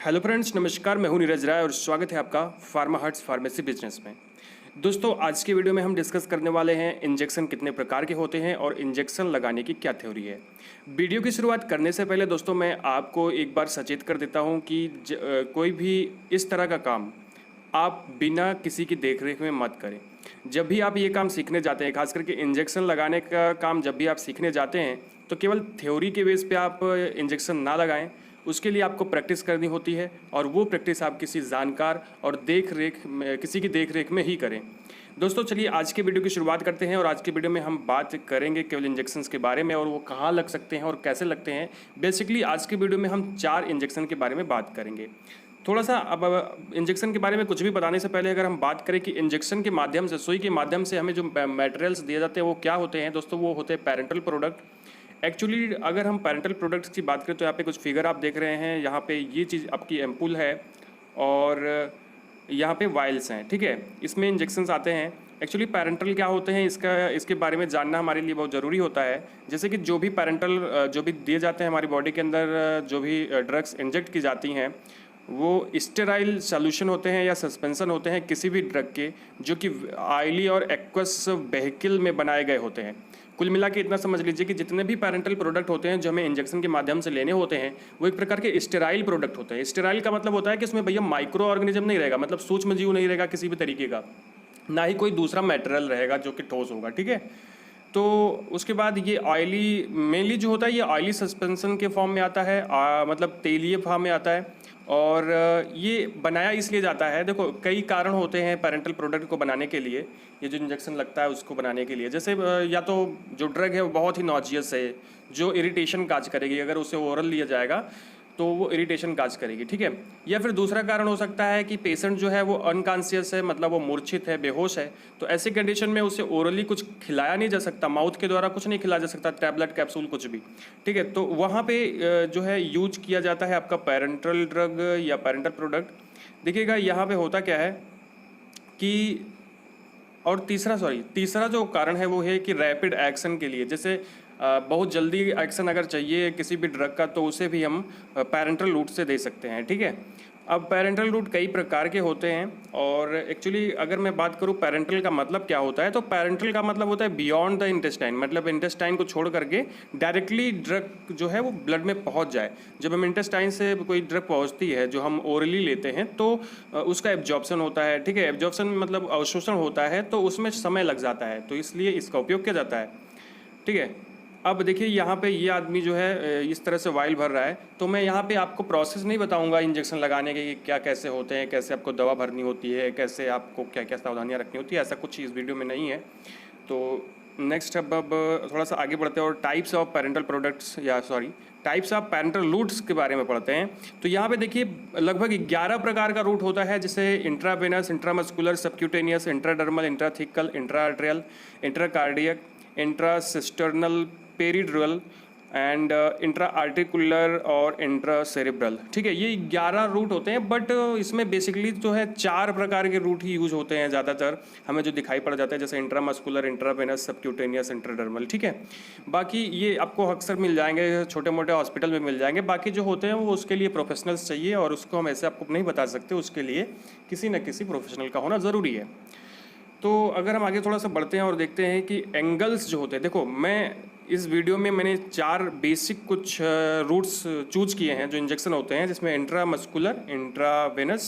Hello friends, नमस्कार। मैं हूं नीरज राय और स्वागत है आपका फार्मा हट्स फार्मेसी बिजनेस में। दोस्तों, आज की वीडियो में हम डिस्कस करने वाले हैं इंजेक्शन कितने प्रकार के होते हैं और इंजेक्शन लगाने की क्या थ्योरी है। वीडियो की शुरुआत करने से पहले दोस्तों मैं आपको एक बार सचेत कर देता हूं कि कोई भी इस तरह का काम आप बिना किसी की देखरेख में मत करें। जब भी आप ये काम सीखने जाते हैं, खास करके इंजेक्शन लगाने का काम जब भी आप सीखने जाते हैं, तो केवल थ्योरी के बेस पे आप इंजेक्शन ना लगाएं। उसके लिए आपको प्रैक्टिस करनी होती है और वो प्रैक्टिस आप किसी जानकार और किसी की देख रेख में ही करें। दोस्तों, चलिए आज के वीडियो की शुरुआत करते हैं और आज के वीडियो में हम बात करेंगे केवल इंजेक्शन्स के बारे में और वो कहाँ लग सकते हैं और कैसे लगते हैं। बेसिकली आज के वीडियो में हम 4 इंजेक्शन के बारे में बात करेंगे। थोड़ा सा अब इंजेक्शन के बारे में कुछ भी बताने से पहले अगर हम बात करें कि इंजेक्शन के माध्यम से, सुई के माध्यम से हमें जो मटेरियल्स दिए जाते हैं वो क्या होते हैं दोस्तों, वो होते हैं पेरेंटल प्रोडक्ट। एक्चुअली अगर हम पेरेंटल प्रोडक्ट्स की बात करें तो यहाँ पे कुछ फिगर आप देख रहे हैं। यहाँ पे ये चीज़ आपकी एम्पुल है और यहाँ पे वायल्स हैं, ठीक है। इसमें इंजेक्शन्स आते हैं। एक्चुअली पेरेंटल क्या होते हैं इसके बारे में जानना हमारे लिए बहुत ज़रूरी होता है। जैसे कि जो भी पेरेंटल जो भी दिए जाते हैं हमारी बॉडी के अंदर, जो भी ड्रग्स इंजेक्ट की जाती हैं वो स्टेराइल सॉल्यूशन होते हैं या सस्पेंशन होते हैं किसी भी ड्रग के, जो कि ऑयली और एक्वस वेहिकल में बनाए गए होते हैं। कुल मिला के इतना समझ लीजिए कि जितने भी पेरेंटल प्रोडक्ट होते हैं जो हमें इंजेक्शन के माध्यम से लेने होते हैं वो एक प्रकार के स्टेराइल प्रोडक्ट होते हैं। स्टेराइल का मतलब होता है कि उसमें भैया माइक्रो ऑर्गेनिज्म नहीं रहेगा, मतलब सूक्ष्म जीव नहीं रहेगा किसी भी तरीके का, ना ही कोई दूसरा मटेरियल रहेगा जो कि ठोस होगा, ठीक है। तो उसके बाद ये ऑयली मेनली जो होता है ये ऑयली सस्पेंशन के फॉर्म में आता है, मतलब तेलीय फॉर्म में आता है। और ये बनाया इसलिए जाता है, देखो कई कारण होते हैं पेरेंटल प्रोडक्ट को बनाने के लिए, ये जो इंजेक्शन लगता है उसको बनाने के लिए। जैसे या तो जो ड्रग है वो बहुत ही नॉजियस है, जो इरिटेशन काज करेगी, अगर उसे ओरल लिया जाएगा तो वो इरिटेशन काज करेगी, ठीक है। या फिर दूसरा कारण हो सकता है कि पेशेंट जो है वो अनकॉन्शियस है, मतलब वो मूर्छित है, बेहोश है, तो ऐसी कंडीशन में उसे ओरली कुछ खिलाया नहीं जा सकता, माउथ के द्वारा कुछ नहीं खिलाया जा सकता, टैबलेट कैप्सूल कुछ भी, ठीक है। तो वहाँ पे जो है यूज किया जाता है आपका पेरेंटल ड्रग या पेरेंटल प्रोडक्ट। देखिएगा यहाँ पे होता क्या है कि और तीसरा जो कारण है वो है कि रैपिड एक्शन के लिए, जैसे बहुत जल्दी एक्शन अगर चाहिए किसी भी ड्रग का तो उसे भी हम पेरेंटल रूट से दे सकते हैं, ठीक है। अब पेरेंटल रूट कई प्रकार के होते हैं और एक्चुअली अगर मैं बात करूं पेरेंटल का मतलब क्या होता है, तो पेरेंटल का मतलब होता है बियॉन्ड द इंटेस्टाइन, मतलब इंटेस्टाइन को छोड़ करके डायरेक्टली ड्रग जो है वो ब्लड में पहुंच जाए। जब हम इंटेस्टाइन से कोई ड्रग पहुंचती है जो हम ओरली लेते हैं तो उसका एब्जॉर्प्शन होता है, ठीक है। एब्जॉर्प्शन मतलब अवशोषण होता है, तो उसमें समय लग जाता है, तो इसलिए इसका उपयोग किया जाता है, ठीक है। अब देखिए यहाँ पे ये आदमी जो है इस तरह से वाइल भर रहा है, तो मैं यहाँ पे आपको प्रोसेस नहीं बताऊंगा इंजेक्शन लगाने के क्या कैसे होते हैं, कैसे आपको दवा भरनी होती है, कैसे आपको क्या क्या सावधानियाँ रखनी होती है, ऐसा कुछ इस वीडियो में नहीं है। तो नेक्स्ट अब थोड़ा सा आगे बढ़ते हैं और types of parental products types of parental roots के बारे में पढ़ते हैं। तो यहाँ पे देखिए लगभग 11 प्रकार का रूट होता है, जैसे intravenous, intramuscular, subcutaneous, intradermal, intrathecal, intraarterial, intracardiac, intracisternal, peridural and intra articular और इंट्रा सेरेब्रल, ठीक है। ये 11 रूट होते हैं, बट इसमें बेसिकली जो है 4 प्रकार के रूट ही यूज होते हैं ज़्यादातर, हमें जो दिखाई पड़ जाता है, जैसे इंट्रामस्कुलर, इंट्रावेनस, सबक्यूटेनियस, इंट्राडर्मल, ठीक है। बाकी ये आपको अक्सर मिल जाएंगे, छोटे मोटे हॉस्पिटल में मिल जाएंगे। बाकी जो होते हैं वो उसके लिए प्रोफेशनल्स चाहिए और उसको हम ऐसे आपको नहीं बता सकते, उसके लिए किसी न किसी प्रोफेशनल का होना ज़रूरी है। तो अगर हम आगे थोड़ा सा बढ़ते हैं और देखते हैं कि एंगल्स जो होते हैं, देखो मैं इस वीडियो में मैंने 4 बेसिक कुछ रूट्स चूज किए हैं जो इंजेक्शन होते हैं, जिसमें इंट्रामस्कुलर, इंट्रावेनस,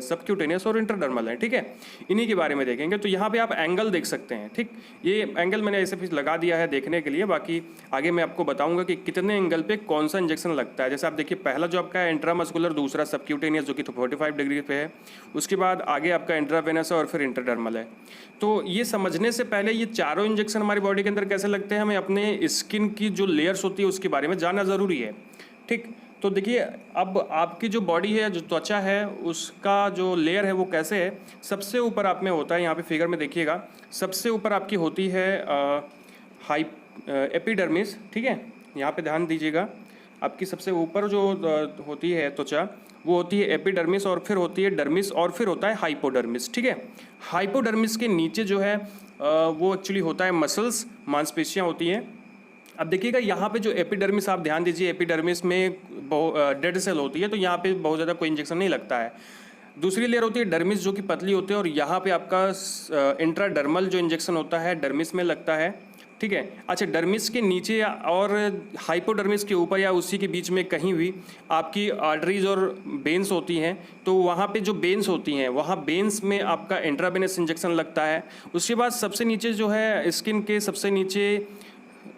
सबक्यूटेनियस और इंट्राडर्मल है, ठीक है। इन्हीं के बारे में देखेंगे। तो यहाँ पे आप एंगल देख सकते हैं, ठीक। ये एंगल मैंने ऐसे फिर लगा दिया है देखने के लिए, बाकी आगे मैं आपको बताऊंगा कि कितने एंगल पे कौन सा इंजेक्शन लगता है। जैसे आप देखिए पहला जो आपका है इंट्रामस्कुलर, दूसरा सबक्यूटेनियस जो कि 45 डिग्री पे है, उसके बाद आगे आपका इंट्रावेनस और फिर इंट्राडर्मल है। तो ये समझने से पहले ये चारों इंजेक्शन हमारी बॉडी के अंदर कैसे लगते हैं, हमें अपने स्किन की जो लेयर्स होती है उसके बारे में जानना ज़रूरी है, ठीक। तो देखिए अब आपकी जो बॉडी है, जो त्वचा है, उसका जो लेयर है वो कैसे है। सबसे ऊपर आप में होता है, यहाँ पे फिगर में देखिएगा, सबसे ऊपर आपकी होती है एपिडर्मिस, ठीक है। यहाँ पे ध्यान दीजिएगा, आपकी सबसे ऊपर जो होती है त्वचा वो होती है एपिडर्मिस, और फिर होती है डर्मिस, और फिर होता है हाइपोडर्मिस, ठीक है। हाइपोडर्मिस के नीचे जो है वो एक्चुअली होता है मसल्स, मांसपेशियाँ होती हैं, अब देखिएगा यहाँ पे जो एपिडर्मिस, आप ध्यान दीजिए, एपिडर्मिस में डेड सेल होती है, तो यहाँ पे बहुत ज़्यादा कोई इंजेक्शन नहीं लगता है। दूसरी लेयर होती है डर्मिस, जो कि पतली होती है, और यहाँ पे आपका इंट्राडर्मल जो इंजेक्शन होता है डर्मिस में लगता है, ठीक है। अच्छा, डर्मिस के नीचे और हाइपोडर्मिस के ऊपर या उसी के बीच में कहीं भी आपकी आर्टरीज और वेन्स होती हैं, तो वहाँ पे जो वेन्स होती हैं वहाँ वेन्स में आपका इंट्रावेनस इंजेक्शन लगता है। उसके बाद सबसे नीचे जो है स्किन के सबसे नीचे,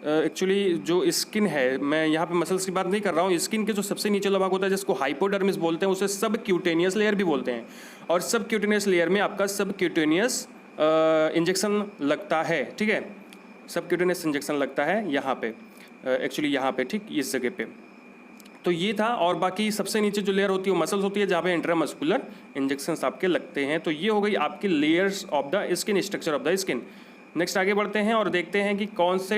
एक्चुअली जो स्किन है, मैं यहाँ पे मसल्स की बात नहीं कर रहा हूँ, स्किन के जो सबसे नीचे भाग होता है जिसको हाइपोडर्मिस बोलते हैं, उसे सब क्यूटेनियस लेयर भी बोलते हैं। और सब क्यूटेनियस लेयर में आपका सब क्यूटेनियस इंजेक्शन लगता है, ठीक है। सब क्यूटेनियस इंजेक्शन लगता है यहाँ पे, एक्चुअली यहाँ पे, ठीक इस जगह पे। तो ये था। और बाकी सबसे नीचे जो लेयर होती है वो मसल्स होती है, जहाँ पे इंट्रामस्कुलर इंजेक्शंस आपके लगते हैं। तो ये हो गई आपकी layers of the skin, structure of the skin. Next आगे बढ़ते हैं और देखते हैं कि कौन से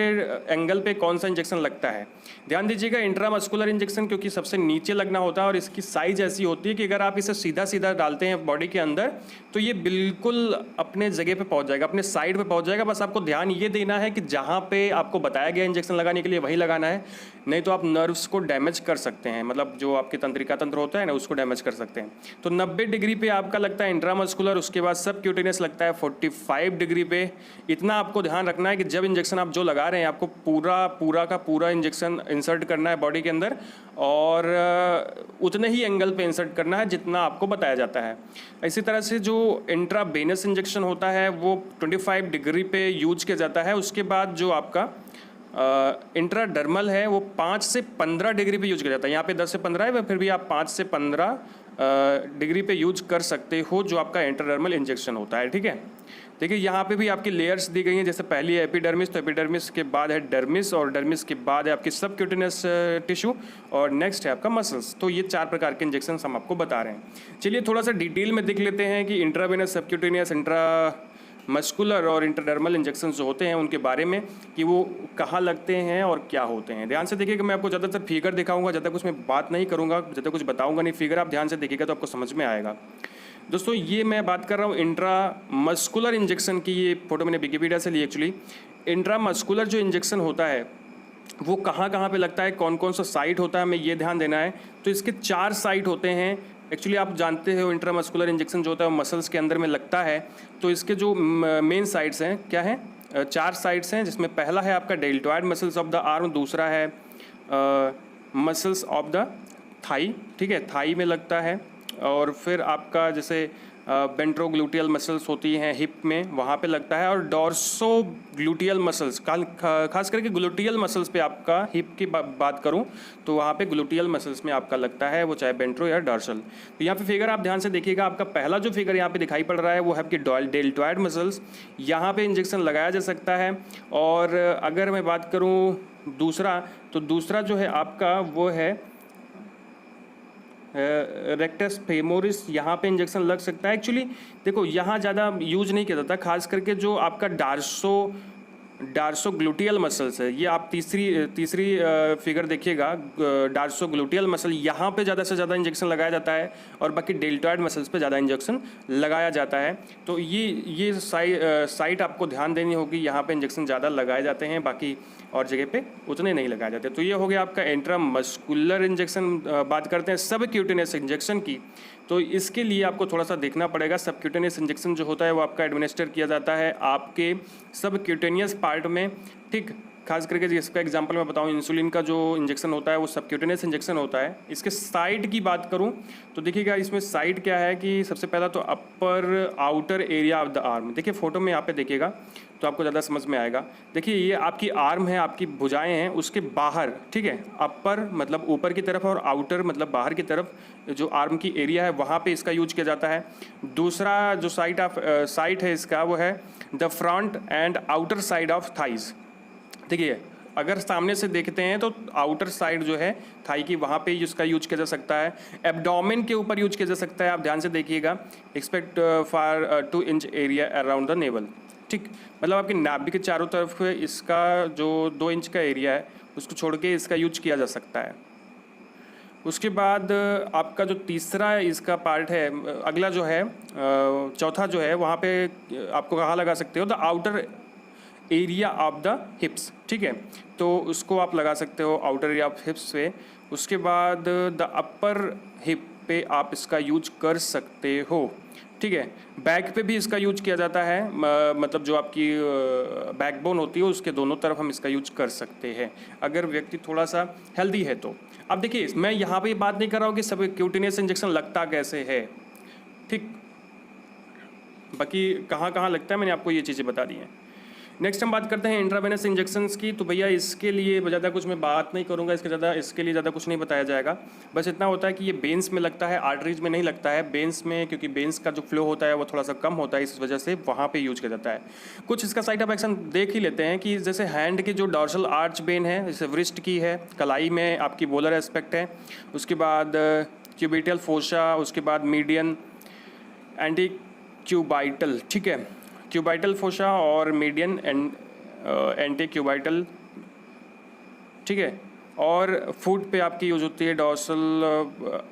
एंगल पे कौन सा इंजेक्शन लगता है। ध्यान दीजिएगा, इंट्रामस्कुलर इंजेक्शन क्योंकि सबसे नीचे लगना होता है और इसकी साइज ऐसी होती है कि अगर आप इसे सीधा सीधा डालते हैं बॉडी के अंदर तो ये बिल्कुल अपने जगह पे पहुंच जाएगा, अपने साइड पे पहुंच जाएगा। बस आपको ध्यान ये देना है कि जहाँ पे आपको बताया गया इंजेक्शन लगाने के लिए वही लगाना है, नहीं तो आप नर्व्स को डैमेज कर सकते हैं, मतलब जो आपके तंत्रिका तंत्र होता है ना उसको डैमेज कर सकते हैं। तो 90 डिग्री पे आपका लगता है इंट्रामस्कुलर, उसके बाद सब क्यूटेनियस लगता है 45 डिग्री पे। इतना आपको ध्यान रखना है कि जब इंजेक्शन आप जो लगा रहे हैं आपको पूरा का पूरा इंजेक्शन इंसर्ट करना है बॉडी के अंदर, और उतने ही एंगल पे इंसर्ट करना है जितना आपको बताया जाता है। इसी तरह से जो इंट्रावेनस इंजेक्शन होता है वो 25 डिग्री पे यूज किया जाता है। उसके बाद जो आपका इंट्राडर्मल है वो 5 से 15 डिग्री पे यूज किया जाता है। यहाँ पे 10 से 15 है, फिर भी आप 5 से 15 डिग्री पे यूज कर सकते हो जो आपका इंट्राडर्मल इंजेक्शन होता है, ठीक है। देखिए यहाँ पे भी आपकी लेयर्स दी गई हैं, जैसे पहली है एपिडर्मिस, तो एपिडर्मिस के बाद है डर्मिस, और डर्मिस के बाद है आपकी सबक्यूटेनियस टिश्यू, और नेक्स्ट है आपका मसल्स। तो ये 4 प्रकार के इंजेक्शन हम आपको बता रहे हैं। चलिए थोड़ा सा डिटेल में देख लेते हैं कि इंट्रावेनस, सबक्यूटेनियस, मस्कुलर और इंट्राडर्मल इंजेक्शन जो होते हैं उनके बारे में, कि वो कहाँ लगते हैं और क्या होते हैं। ध्यान से देखिएगा, मैं आपको ज़्यादातर फिगर दिखाऊंगा, ज़्यादा कुछ मैं बात नहीं करूँगा, ज़्यादा कुछ बताऊँगा नहीं। फिगर आप ध्यान से देखिएगा तो आपको समझ में आएगा। दोस्तों ये मैं बात कर रहा हूँ इंट्रामस्कुलर इंजेक्शन की, ये फोटो मैंने विकिपीडिया से ली एक्चुअली। इंट्रामस्कुलर जो इंजेक्शन होता है वो कहाँ कहाँ पे लगता है, कौन कौन सा साइट होता है, हमें ये ध्यान देना है। तो इसके 4 साइट होते हैं। एक्चुअली आप जानते हो इंट्रामस्कुलर इंजेक्शन जो होता है वो मसल्स के अंदर में लगता है। तो इसके जो मेन साइट्स हैं क्या हैं, 4 साइट्स हैं, जिसमें पहला है आपका deltoid muscles of the arm, दूसरा है मसल्स ऑफ द थाई, ठीक है, थाई में लगता है। और फिर आपका जैसे वेंट्रोग्लूटियल मसल्स होती हैं हिप में, वहाँ पे लगता है। और डॉर्सो ग्लूटियल मसल्स, खास करके ग्लूटियल मसल्स पे आपका, हिप की बात करूँ तो वहाँ पे ग्लूटियल मसल्स में आपका लगता है, वो चाहे वेंट्रो या डॉर्सल। तो यहाँ पे फिगर आप ध्यान से देखिएगा, आपका पहला जो फिगर यहाँ पे दिखाई पड़ रहा है वो है आपकी डेल्टॉइड मसल्स, यहाँ पे इंजेक्शन लगाया जा सकता है। और अगर मैं बात करूँ दूसरा, तो दूसरा जो है आपका वो है रेक्टस फेमोरिस, यहाँ पे इंजेक्शन लग सकता है। एक्चुअली देखो यहाँ ज़्यादा यूज नहीं किया जाता, खास करके जो आपका डार्सोग्लूटियल मसल्स है, ये आप तीसरी फिगर देखिएगा, डार्सोग्लूटियल मसल, यहाँ पे ज़्यादा से ज़्यादा इंजेक्शन लगाया जाता है, और बाकी डेल्टॉइड मसल्स पे ज़्यादा इंजेक्शन लगाया जाता है। तो ये साइट आपको ध्यान देनी होगी, यहाँ पे इंजेक्शन ज़्यादा लगाए जाते हैं, बाकी और जगह पे उतने नहीं लगाए जाते। तो ये हो गया आपका इंट्रामस्कुलर इंजेक्शन। बात करते हैं सबक्यूटेनियस इंजेक्शन की, तो इसके लिए आपको थोड़ा सा देखना पड़ेगा। सबक्यूटेनियस इंजेक्शन जो होता है वो आपका एडमिनिस्टर किया जाता है आपके सबक्यूटेनियस पार्ट में, ठीक। खास करके जिसका एग्जांपल मैं बताऊं, इंसुलिन का जो इंजेक्शन होता है वो सबक्यूटेनियस इंजेक्शन होता है। इसके साइट की बात करूं तो देखिएगा इसमें साइट क्या है कि सबसे पहला तो upper outer area of the arm, देखिए फोटो में यहाँ पे देखिएगा तो आपको ज़्यादा समझ में आएगा। देखिए ये आपकी आर्म है, आपकी भुजाएं हैं, उसके बाहर, ठीक है, अपर मतलब ऊपर की तरफ और आउटर मतलब बाहर की तरफ जो आर्म की एरिया है वहाँ पे इसका यूज किया जाता है। दूसरा जो साइट है इसका वो है the front end outer side of thighs. देखिए अगर सामने से देखते हैं तो आउटर साइड जो है थाई की, वहाँ पे इसका यूज किया जा सकता है। एब्डोमेन के ऊपर यूज किया जा सकता है, आप ध्यान से देखिएगा। Expect for 2 inch area around the naval, ठीक, मतलब आपकी नाभि के चारों तरफ इसका जो 2 इंच का एरिया है उसको छोड़ के इसका यूज किया जा सकता है। उसके बाद आपका जो तीसरा इसका पार्ट है, अगला जो है चौथा जो है, वहाँ पे आपको कहाँ लगा सकते हो, the outer area of the हिप्स, ठीक है। तो उसको आप लगा सकते हो आउटर एरिया ऑफ हिप्स पे। उसके बाद द अपर हिप पे आप इसका यूज कर सकते हो, ठीक है। बैक पे भी इसका यूज किया जाता है, मतलब जो आपकी बैकबोन होती है उसके दोनों तरफ हम इसका यूज कर सकते हैं अगर व्यक्ति थोड़ा सा हेल्दी है तो। अब देखिए, मैं यहाँ पे बात नहीं कर रहा हूँ कि सब क्यूटिनियस इंजेक्शन लगता कैसे है, ठीक। बाकी कहाँ कहाँ लगता है मैंने आपको ये चीज़ें बता दी हैं। नेक्स्ट हम बात करते हैं इंट्रावेनस इंजेक्शंस की। तो भैया इसके लिए ज़्यादा कुछ मैं बात नहीं करूँगा, इसके लिए ज़्यादा कुछ नहीं बताया जाएगा। बस इतना होता है कि ये बेन्स में लगता है, आर्टरीज में नहीं लगता है। बेन्स में, क्योंकि बेन्स का जो फ्लो होता है वो थोड़ा सा कम होता है, इस वजह से वहाँ पे यूज किया जाता है। कुछ इसका साइड ऑफ एक्शन देख ही लेते हैं कि जैसे हैंड की जो डॉर्सल आर्च बेन है, जैसे व्रिस्ट की है, कलाई में आपकी वोलर एस्पेक्ट है, उसके बाद क्यूबिटल फोशा, उसके बाद मीडियन एंटी क्यूबाइटल, ठीक है। क्यूबाइटल फोशा और मीडियन एंटी क्यूबाइटल, ठीक है। और फुट पे आपकी यूज़ होती है डॉर्सल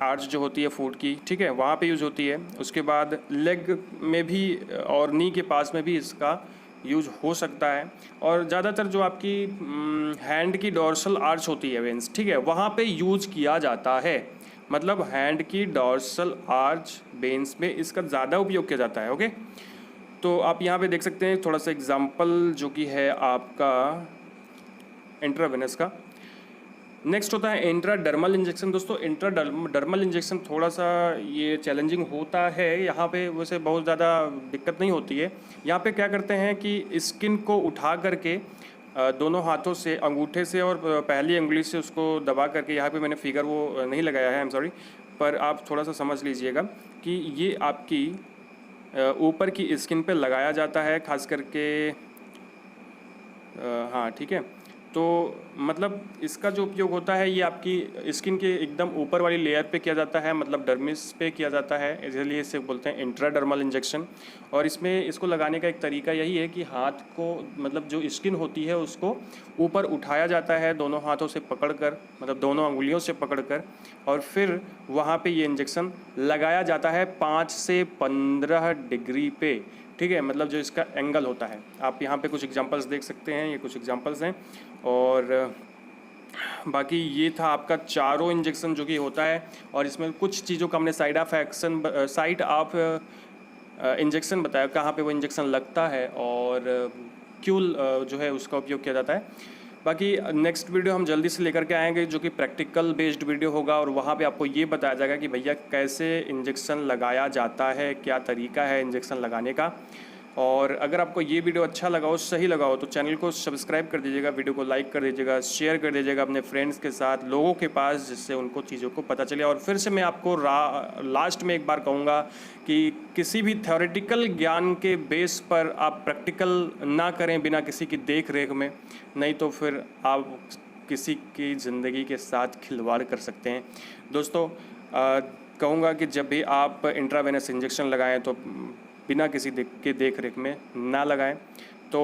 आर्च जो होती है फुट की, ठीक है, वहाँ पे यूज़ होती है। उसके बाद लेग में भी और नी के पास में भी इसका यूज हो सकता है। और ज़्यादातर जो आपकी हैंड की डॉर्सल आर्च होती है वेंस, ठीक है, वहाँ पे यूज किया जाता है। मतलब हैंड की डॉर्सल आर्च बेन्स में इसका ज़्यादा उपयोग किया जाता है, ओके। तो आप यहाँ पे देख सकते हैं थोड़ा सा एग्जाम्पल जो कि है आपका इंट्रावेनस का। नेक्स्ट होता है इंट्राडर्मल इंजेक्शन। दोस्तों इंट्राडर्मल इंजेक्शन थोड़ा सा ये चैलेंजिंग होता है, यहाँ पे वैसे बहुत ज़्यादा दिक्कत नहीं होती है। यहाँ पे क्या करते हैं कि स्किन को उठा करके दोनों हाथों से, अंगूठे से और पहली उंगली से उसको दबा करके, यहाँ पे मैंने फिगर वो नहीं लगाया है, आई एम सॉरी, पर आप थोड़ा सा समझ लीजिएगा कि ये आपकी ऊपर की स्किन पे लगाया जाता है, खास करके हाँ, ठीक है। तो मतलब इसका जो उपयोग होता है ये आपकी स्किन के एकदम ऊपर वाली लेयर पे किया जाता है, मतलब डर्मिस पे किया जाता है, इसलिए इसे बोलते हैं इंट्राडर्मल इंजेक्शन। और इसमें इसको लगाने का एक तरीका यही है कि हाथ को, मतलब जो स्किन होती है उसको ऊपर उठाया जाता है दोनों हाथों से पकड़कर, मतलब दोनों अंगुलियों से पकड़कर, और फिर वहाँ पे ये इंजेक्शन लगाया जाता है 5 से 15 डिग्री पे, ठीक है। मतलब जो इसका एंगल होता है, आप यहाँ पे कुछ एग्जांपल्स देख सकते हैं, ये कुछ एग्जांपल्स हैं। और बाकी ये था आपका चारों इंजेक्शन जो कि होता है। और इसमें कुछ चीज़ों का हमने साइड ऑफ इंजेक्शन बताया, कहाँ पे वो इंजेक्शन लगता है और क्यों जो है उसका उपयोग किया जाता है। बाकी नेक्स्ट वीडियो हम जल्दी से लेकर के आएंगे जो कि प्रैक्टिकल बेस्ड वीडियो होगा, और वहाँ पे आपको ये बताया जाएगा कि भैया कैसे इंजेक्शन लगाया जाता है, क्या तरीका है इंजेक्शन लगाने का। और अगर आपको ये वीडियो अच्छा लगा हो, सही लगा हो, तो चैनल को सब्सक्राइब कर दीजिएगा, वीडियो को लाइक कर दीजिएगा, शेयर कर दीजिएगा अपने फ्रेंड्स के साथ, लोगों के पास, जिससे उनको चीज़ों को पता चले। और फिर से मैं आपको लास्ट में एक बार कहूँगा कि किसी भी थ्योरेटिकल ज्ञान के बेस पर आप प्रैक्टिकल ना करें बिना किसी की देख रेख में, नहीं तो फिर आप किसी की ज़िंदगी के साथ खिलवाड़ कर सकते हैं। दोस्तों कहूँगा कि जब भी आप इंट्रावेनस इंजेक्शन लगाएं तो बिना किसी के देख रेख में ना लगाएं। तो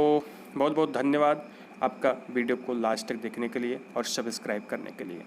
बहुत बहुत धन्यवाद आपका वीडियो को लास्ट तक देखने के लिए और सब्सक्राइब करने के लिए।